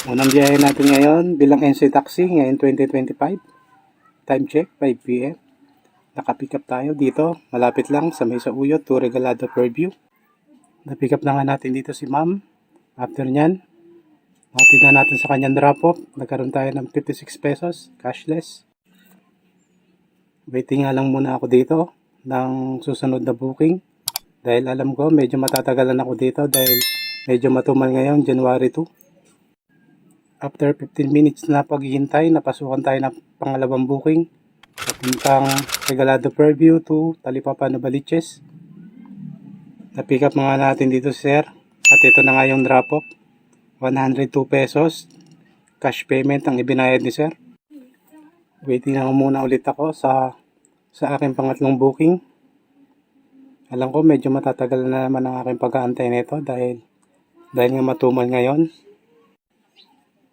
Unang biyahe natin ngayon bilang NC Taxi ngayon 2025. Time check 5 PM. Nakapick up tayo dito. Malapit lang sa May Sauyot to Regalado Fairview. Napick up na nga natin dito si ma'am. After nyan, natin na natin sa kanyang drop off. Nagkaroon tayo ng 56 pesos cashless. Waiting nga lang muna ako dito ng susunod na booking. Dahil alam ko medyo matatagalan ako dito dahil medyo matumal ngayon January 2. After 15 minutes na paghihintay, napasukan tayo ng pangalawang booking. Papuntang Regalado Fairview to Talipapa, Novaliches. Na-pick up mga natin dito sir. At ito na nga yung drop off. 102 pesos. Cash payment ang ibinayad ni sir. Waiting na muna ulit ako sa aking pangatlong booking. Alam ko medyo matatagal na naman ang aking pag-aantay nito dahil nga matumal ngayon.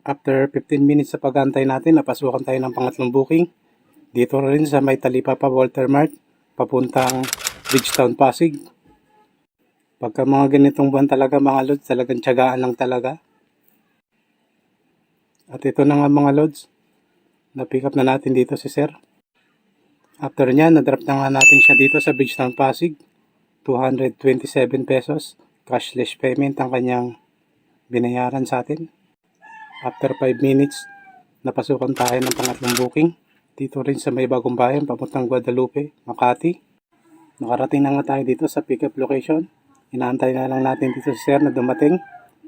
After 15 minutes sa pag-aantay natin, napasukan tayo ng pangatlong booking. Dito rin sa may Talipapa Walter Mart, papuntang Bridgetown, Pasig. Pagka mga ganitong buwan talaga mga lods, talagang tiyagaan lang talaga. At ito na nga mga lods, na-pick up na natin dito si sir. After niya, na-drop na nga natin siya dito sa Bridgetown, Pasig. 227 pesos. Cashless payment ang kanyang binayaran sa atin. After 5 minutes, napasukan tayo ng pangatlong booking. Dito rin sa may Bagong Bayan, papuntang Guadalupe, Makati. Nakarating na nga tayo dito sa pick-up location. Inaantay na lang natin dito si sir na dumating.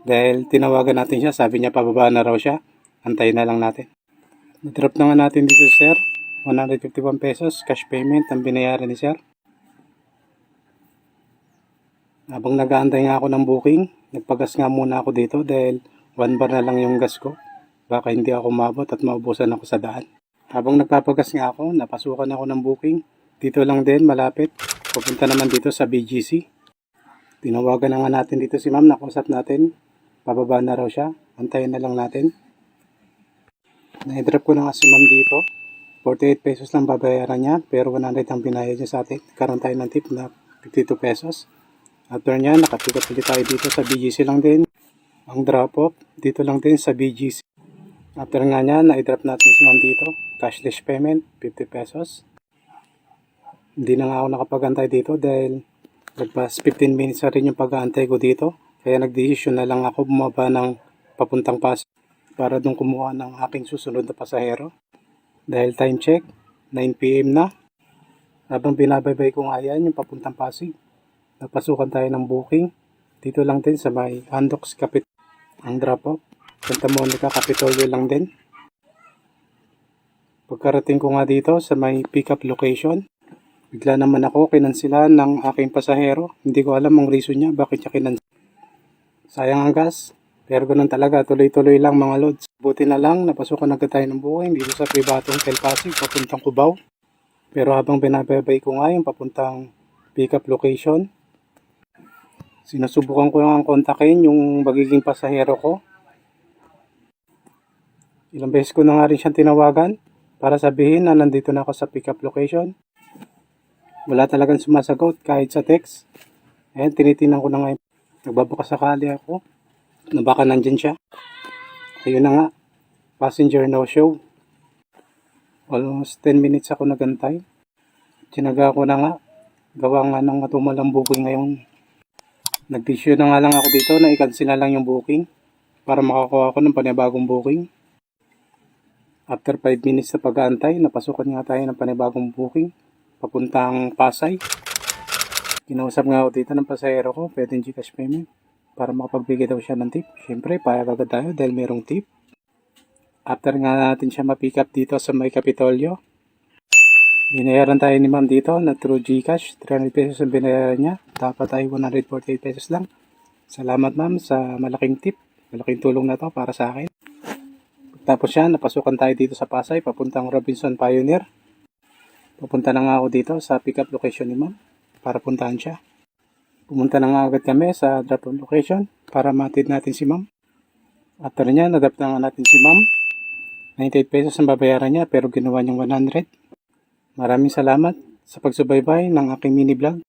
Dahil tinawagan natin siya, sabi niya pababa na raw siya. Antayin na lang natin. Na-drop na nga natin dito si sir. 151 pesos, cash payment ang binayaran ni sir. Habang nag-aantay nga ako ng booking, nagpagas nga muna ako dito dahil 1 bar na lang yung gas ko. Baka hindi ako mabot at maubusan ako sa daan. Habang nagpapagas nga ako, napasukan ako ng booking. Dito lang din, malapit. Pupunta naman dito sa BGC. Tinawagan na nga natin dito si ma'am, nakausap natin. Pababa na raw siya. Antayin na lang natin. Na-drop ko na nga si ma'am dito. 48 pesos lang babayaran niya, pero 100 ang binayad niya sa atin. Karoon tayo ng tip na 52 pesos. After niya, nakapikat ulit tayo dito sa BGC lang din. Ang drop off, dito lang din sa BGC. After nga niya, na-drop natin si ma'am dito. Cashless payment, 50 pesos. Hindi na nga ako nakapag-antay dito dahil nagpas 15 minutes na rin yung pag-aantay ko dito. Kaya nag-decision na lang ako bumaba ng papuntang Pasig para doon kumuha ng aking susunod na pasahero. Dahil time check, 9 PM na. Habang binabaybay ko nga yan, yung papuntang Pasig. Napasukan tayo ng booking. Dito lang din sa may Andox Capit. Ang drop off, Santa Monica, Capitolio lang din. Pagkarating ko nga dito sa may pick-up location, bigla naman ako kinansilan ng aking pasahero. Hindi ko alam ang reason niya, bakit niya kinansilan. Sayang ang gas, pero ganun talaga, tuloy-tuloy lang mga lods. Buti na lang, napasukan agad tayo ng booking dito sa Privato Hotel Pasig, papuntang Cubao. Pero habang binabaybay ko nga yung papuntang pick-up location, sinusubukan ko lang kontakin yung magiging pasahero ko. Ilang beses ko na nga rin siyang tinawagan para sabihin na nandito na ako sa pick-up location. Wala talagang sumasagot kahit sa text. Ayan, tinitingnan ko na nga. Nagbabaka sakali ako na baka nandyan siya. Ayun na nga, passenger no show. Almost 10 minutes ako nagantay. Tinaga ko na nga. Gawa nga ng matumalang booking ngayon. Nag-issue na nga lang ako dito na i-cancel na lang yung booking para makakuha ako ng panibagong booking. After 5 minutes na pag-aantay, napasukan nga tayo ng panibagong booking papuntang Pasay. Kinausap nga ako dito ng pasahero ko, pwedeng Gcash payment para makapagbigay daw siya ng tip. Siyempre, payag agad tayo dahil mayroong tip. After nga natin siya ma-pick up dito sa may Kapitolyo, binayaran tayo ni ma'am dito na through Gcash. 300 pesos ang binayaran niya. Dapat ay 148 pesos lang. Salamat ma'am sa malaking tip. Malaking tulong na to para sa akin. Tapos siya, napasukan tayo dito sa Pasay, papuntang Robinson Pioneer. Pupunta na nga ako dito sa pick-up location ni ma'am para puntahan siya. Pumunta na nga agad kami sa drop-off location para matid natin si ma'am. After niya, nadap na nga natin si ma'am. 98 pesos ang babayaran niya pero ginawa niyang 100. Maraming salamat sa pagsubaybay ng aking mini vlog.